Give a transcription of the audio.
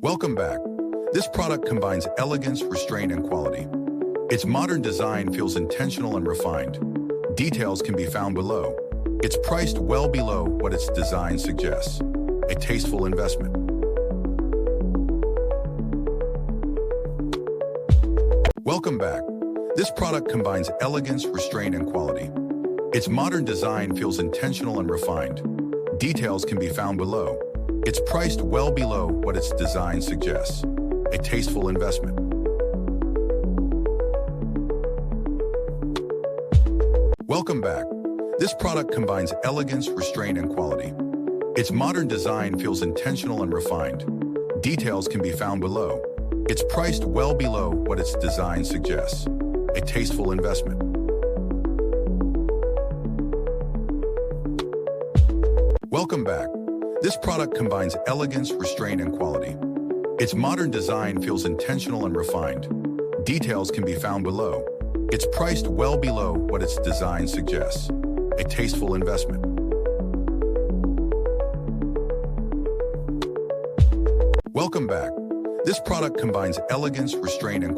Welcome back. This product combines elegance, restraint, and quality. Its modern design feels intentional and refined. Details can be found below. It's priced well below what its design suggests. A tasteful investment. Welcome back. This product combines elegance, restraint, and quality. Its modern design feels intentional and refined. Details can be found below. It's priced well below what its design suggests. A tasteful investment. Welcome back. This product combines elegance, restraint, and quality. Its modern design feels intentional and refined. Details can be found below. It's priced well below what its design suggests. A tasteful investment. Welcome back. This product combines elegance, restraint, and quality. Its modern design feels intentional and refined. Details can be found below. It's priced well below what its design suggests. A tasteful investment. Welcome back. This product combines elegance, restraint, and quality.